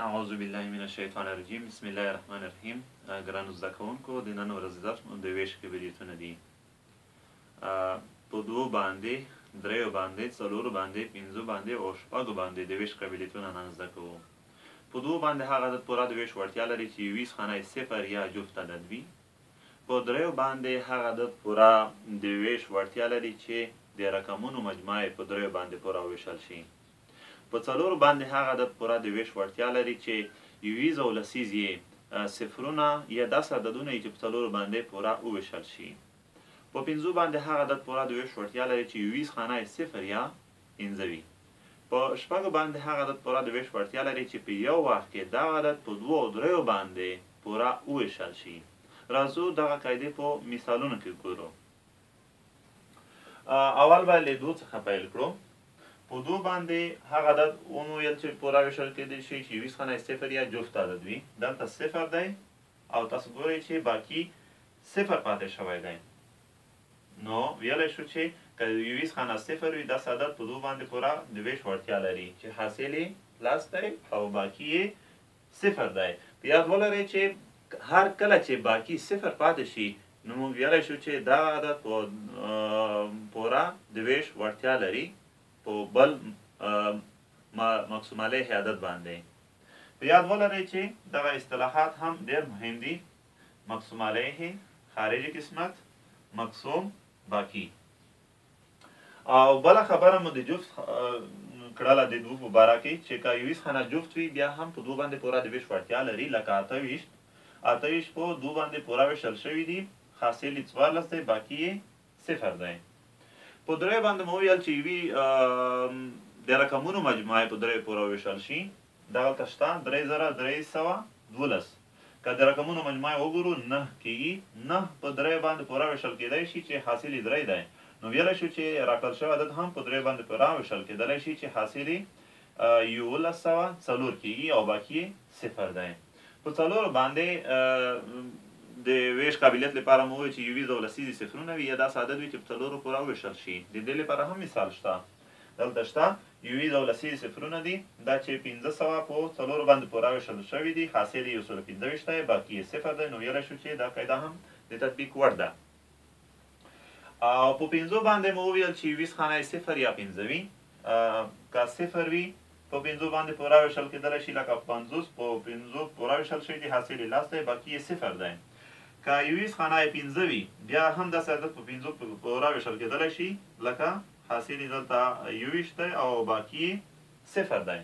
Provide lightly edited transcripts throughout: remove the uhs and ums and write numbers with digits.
اعوذ بالله من الشیطان الرجیم بسم الله الرحمن الرحیم. ګرانو زده کوونکو د نن ورځې درس د ویش قبلیتونه دي. په دوو باندې، دریو باندې، څلورو باندې، پنځو باندې او شپږو باندې د ویش قبلیتونه نن زده کوو. په دوو باندې هغه عدد پوره د ویش وړتیا لري چې یویز خانه صفر یا جفت عدد وي. په دریو باندې هغه عدد پوره د ویش وړتیا لري چې د رقمونو مجموعه په دریو باندې پوره وویشل شي. په څلورو باندې هغه عدد پوره د ویش وړتیا لري چې یویز او لسیز یې صفرونه یا داسې عددونه یې چې په څلورو باندې پوره وویشل شي. په پنځو باندې هغه عدد پوره د ویش وړتیا لري چې یویز خانه صفر یا پنځه وي. په شپږو باندې هغه عدد پوره د ویش وړتیا لري چې په یو وخت کې دغه عدد په دوو او دریو باندې پوره وویشل شي. راځو دغه قاعدې په مثالونو کې ګورو. اول به له دوو څخه پیل کړو. په دوو باندې هغه عدد ومویل چې پوره ویشل کېدی شي چې یویز خانه صفر یا جفت عدد وي. دلته صفر دی او تاسو ګورئ چې باقي صفر پاتې شوی دی. نو ویلی شو چې که یویز خانه صفر وي داسې عدد په دوو باندې پوره د ویش وړتیا لري چې حاصل یې پلس دی او باقي یې صفر دی. په یاد ولرئ چې هر کله چې باقي صفر پاتې شي نو موږ ویلی شو چې دغه عدد پوره د ویش وړتیا لري په بل مقسوم علیه عدد باندې. په یاد ولرئ چې دغه اصطلاحات هم ډېر مهم دي. مقسوم علیه، خارجي قسمت، مقسوم باقي. او بله خبره مو د جفت کړله د دوو په باره کې چې که یویز خانه جفت وي بیا هم په دوو باندې پوره د ویش وړتیا لري. لکه اته ویشت په دوو باندې پوره ویشل شوي دي. حاصل یې 14 دی، باقي یې صفر دی. په دریو باندې مو ویل چې یوې د رقمونو مجموعه په دریو پوره وویشل شي. دغلته شته 3312. که د رقمونو مجموعه وګورو 9 کېږي. 9 په دریو باندې پوره ویشل کېدی شي چې حاصل یې 3 دی. نو ویلی شو چې راکړل شوی عدد هم په دریو باندې پوره ویشل کېدلی شي چې حاصل یې 1104 کېږي او باقي یې صفر دی. په څلورو باندې د ویش قابلیت لپاره مو وویل چې یویز او لسیز صفرونه وي یا داسې عدد وي چې په څلورو پوره وویشل شي. د دې لپاره هم مثال شته. دلته شته یویز او لسیز صفرونه دي. دا چې 500 په څلورو باندې پوره ویشل شوي دي. حاصل یې 125 دی، باقي یې صفر دی. نو ویلی شو چې دا قاعده هم د تطبیق وړ ده. او په پنځو باندې مو وویل چې یویز خانه صفر یا پنځه وي. که صفر وي په پنځو باندې پوره ویشل کېدلی شي. لکه 50 په پنځو پوره ویشل شوي دي، حاصل یې 10 دی، باقي یې صفر دی. که یویز خانه پنځه وي بیا هم داسې عدد په پنځو پوره ویشل کېدلی شي. لکه حاصل یې دلته 21 دی او باقي یې صفر دی.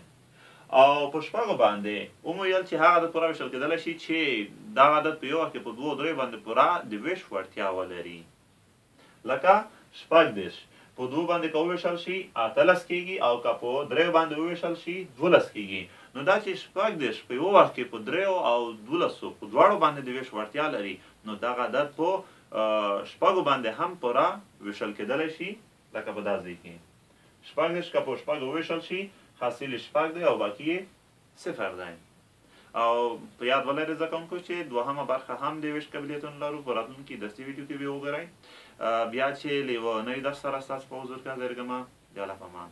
او په شپږو باندې ومویل چې هغه عدد پوره ویشل کېدلی شي چې دغه عدد په یو وخت کې په دوو دریو باندې پوره د ویش وړتیا ولري. لکه 18 په دوو باندې که وویشل شي 18 کېږي او که په دریو باندې وویشل شي 12 کېږي. نو دا چې 18 په یو وخت کې په دریو او 12 په دواړو باندې د ویش وړتیا لري نو دغه عدد په شپږو باندې هم پوره ویشل کېدلی شي. لکه په دا ځای کې 18 که په شپږو وویشل شي حاصل یې 6 دی او باقي یې صفر دی. او په یاد ولرئ زده کوونکو چې دوهمه برخه هم د ویش قابلیتونو لرو. په راتلونکي درسي ویډیو کې به وګورئ. بیا چې له یوه نوي درس سره ستاسو په حضور کې حاضر ږدم. د الله په امان.